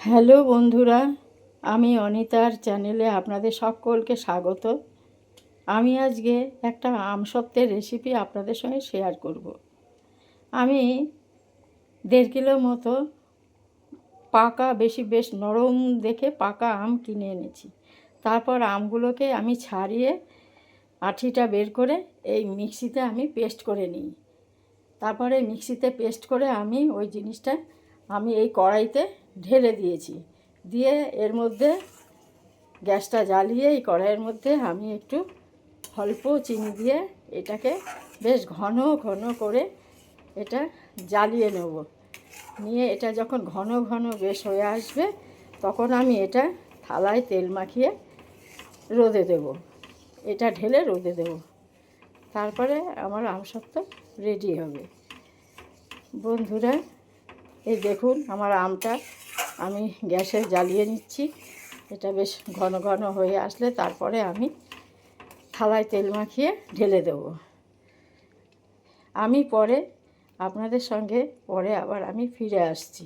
Hello বন্ধুরা, আমি অনিতার চ্যানেলে আপনাদের সকলকে স্বাগত। আমি আজকে একটা আমসত্ত্বের রেসিপি আপনাদের সঙ্গে শেয়ার করব। আমি 1.5 কিলো মতো পাকা বেশ নরম দেখে পাকা আম কিনে এনেছি। তারপর আমগুলোকে আমি ছাড়িয়ে আঠিটা বের করে এই মিক্সিতে আমি পেস্ট করে নিই। তারপরে মিক্সিতে পেস্ট করে আমি ওই জিনিসটা আমি এই কড়াইতে ঢেলে দিয়েছি। দিয়ে এর মধ্যে গ্যাসটা জ্বালিয়ে এই কড়াইয়ের মধ্যে আমি একটু অল্প চিনি দিয়ে এটাকে বেশ ঘন ঘন করে এটা জ্বালিয়ে নেব। নিয়ে এটা যখন ঘন ঘন বেশ হয়ে আসবে তখন আমি এটা থালায় তেল মাখিয়ে রোদে দেব। এটা ঢেলে রোদে দেব। তারপরে আমার আমসত্ত্ব রেডি হবে। বন্ধুরা, এই দেখুন আমার আমটা আমি গ্যাসে জ্বালিয়ে নিচ্ছি। এটা বেশ ঘন ঘন হয়ে আসলে তারপরে আমি থালায় তেল মাখিয়ে ঢেলে দেব। আমি পরে আপনাদের সঙ্গে আবার আমি ফিরে আসছি।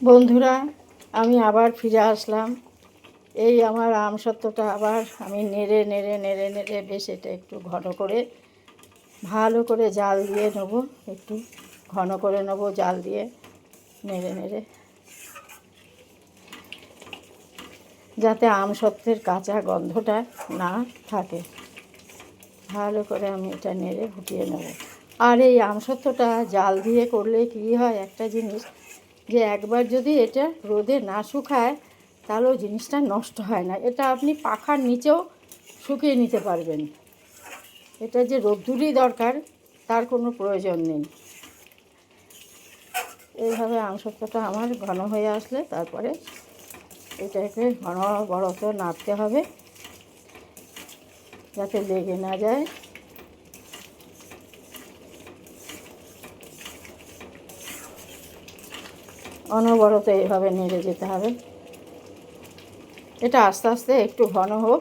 বন্ধুরা, আমি আবার ফিরে আসলাম। এই আমার আমসত্ত্বটা আবার আমি নেড়ে নেড়ে নেড়ে নেড়ে বেশ এটা একটু ঘন করে ভালো করে জাল দিয়ে নেব। একটু ঘন করে নেব জাল দিয়ে নেড়ে নেড়ে, যাতে আমসত্ত্বের কাঁচা গন্ধটা না থাকে। ভালো করে আমি এটা নেড়ে ফুটিয়ে নেব। আর এই আমসত্ত্বটা জাল দিয়ে করলে কী হয়, একটা জিনিস যে একবার যদি এটা রোদে না শুকায় তাহলেও জিনিসটা নষ্ট হয় না। এটা আপনি পাখার নিচেও শুকিয়ে নিতে পারবেন। এটা যে রোদ্দুরই দরকার তার কোনো প্রয়োজন নেই। এইভাবে আমসত্ত্বটা আমার ঘন হয়ে আসলে তারপরে এটাকে অনবরত নাড়তে হবে যাতে লেগে না যায়। অনবরত এইভাবে নেড়ে যেতে হবে। এটা আস্তে আস্তে একটু ঘন হোক,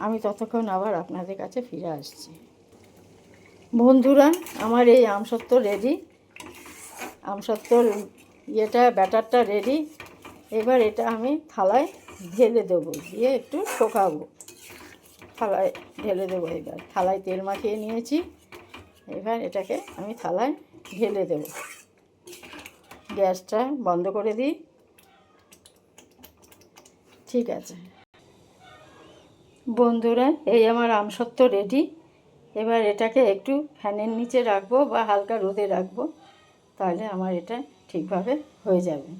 আমি ততক্ষণ আবার আপনাদের কাছে ফিরে আসছি। বন্ধুরা, আমার এই আমসত্ত্ব রেডি। আমসত্ত্বর ব্যাটারটা রেডি। এবার এটা আমি থালায় ঢেলে দেবো, দিয়ে একটু শুকাবো। থালায় ঢেলে দেবো। এবার থালায় তেল মাখিয়ে নিয়েছি। এবার এটাকে আমি থালায় ঢেলে দেবো। গ্যাসটা বন্ধ করে দিই। ঠিক আছে বন্ধুরা, এই আমার আমসত্ত্ব রেডি। এবার এটাকে একটু ফ্যানের নিচে রাখবো বা হালকা রোদে রাখবো, তাহলে আমার এটা ঠিকভাবে হয়ে যাবে।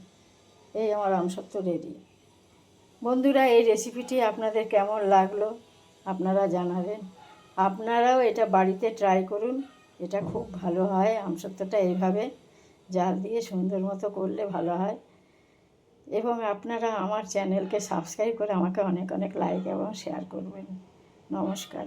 এই আমার আমসত্ত্ব রেডি। বন্ধুরা, এই রেসিপিটি আপনাদের কেমন লাগলো আপনারা জানাবেন। আপনারাও এটা বাড়িতে ট্রাই করুন। এটা খুব ভালো হয়। আমসত্ত্বটা এইভাবে জাল দিয়ে সুন্দর মতো করলে ভালো হয়। এবং আপনারা আমার চ্যানেলকে সাবস্ক্রাইব করে আমাকে অনেক অনেক লাইক এবং শেয়ার করবেন। নমস্কার।